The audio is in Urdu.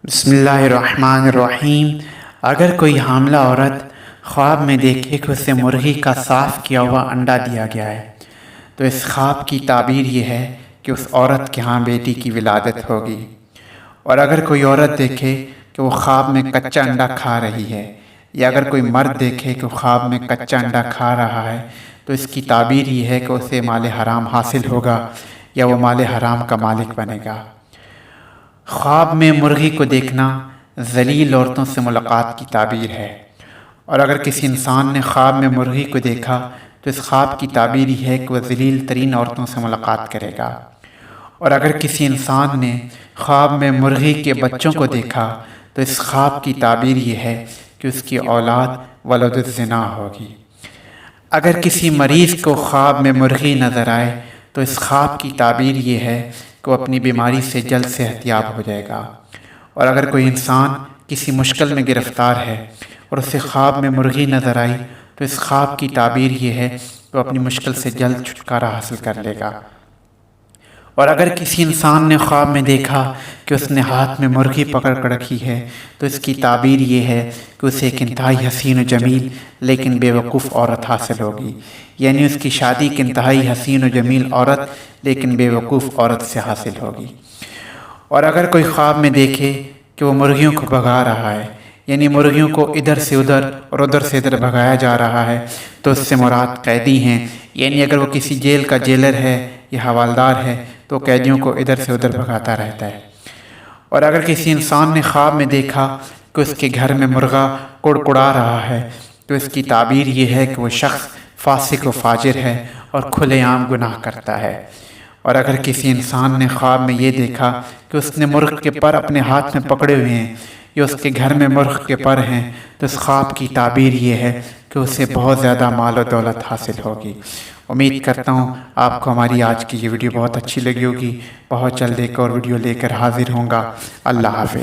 بسم اللہ الرحمن الرحیم۔ اگر کوئی حاملہ عورت خواب میں دیکھے کہ اسے مرغی کا صاف کیا ہوا انڈا دیا گیا ہے تو اس خواب کی تعبیر یہ ہے کہ اس عورت کے ہاں بیٹی کی ولادت ہوگی۔ اور اگر کوئی عورت دیکھے کہ وہ خواب میں کچا انڈا کھا رہی ہے، یا اگر کوئی مرد دیکھے کہ خواب میں کچا انڈا کھا رہا ہے تو اس کی تعبیر یہ ہے کہ اسے مال حرام حاصل ہوگا یا وہ مال حرام کا مالک بنے گا۔ خواب میں مرغی کو دیکھنا ذلیل عورتوں سے ملاقات کی تعبیر ہے، اور اگر کسی انسان نے خواب میں مرغی کو دیکھا تو اس خواب کی تعبیر یہ ہے کہ وہ ذلیل ترین عورتوں سے ملاقات کرے گا۔ اور اگر کسی انسان نے خواب میں مرغی کے بچوں کو دیکھا تو اس خواب کی تعبیر یہ ہے کہ اس کی اولاد ولد الزنا ہوگی۔ اگر کسی مریض کو خواب میں مرغی نظر آئے تو اس خواب کی تعبیر یہ ہے کہ وہ اپنی بیماری سے جلد صحت یاب ہو جائے گا۔ اور اگر کوئی انسان کسی مشکل میں گرفتار ہے اور اسے خواب میں مرغی نظر آئی تو اس خواب کی تعبیر یہ ہے کہ وہ اپنی مشکل سے جلد چھٹکارا حاصل کر لے گا۔ اور اگر کسی انسان نے خواب میں دیکھا کہ اس نے ہاتھ میں مرغی پکڑ کر رکھی ہے تو اس کی تعبیر یہ ہے کہ اسے ایک انتہائی حسین و جمیل لیکن بے وقوف عورت حاصل ہوگی، یعنی اس کی شادی ایک انتہائی حسین و جمیل عورت لیکن بے وقوف عورت سے حاصل ہوگی۔ اور اگر کوئی خواب میں دیکھے کہ وہ مرغیوں کو بھگا رہا ہے، یعنی مرغیوں کو ادھر سے ادھر اور ادھر سے ادھر بھگایا جا رہا ہے، تو اس سے مراد قیدی ہیں، یعنی اگر وہ کسی جیل کا جیلر ہے یا حوالدار ہے تو قیدیوں کو ادھر سے ادھر بھگاتا رہتا ہے۔ اور اگر کسی انسان نے خواب میں دیکھا کہ اس کے گھر میں مرغا کڑکڑا رہا ہے تو اس کی تعبیر یہ ہے کہ وہ شخص فاسق و فاجر ہے اور کھلے عام گناہ کرتا ہے۔ اور اگر کسی انسان نے خواب میں یہ دیکھا کہ اس نے مرغ کے پر اپنے ہاتھ میں پکڑے ہوئے ہیں یا اس کے گھر میں مرغ کے پر ہیں تو اس خواب کی تعبیر یہ ہے کہ اسے بہت زیادہ مال و دولت حاصل ہوگی۔ امید کرتا ہوں آپ کو ہماری آج کی یہ ویڈیو بہت اچھی لگی ہوگی۔ بہت جلد ایک اور ویڈیو لے کر حاضر ہوں گا۔ اللہ حافظ۔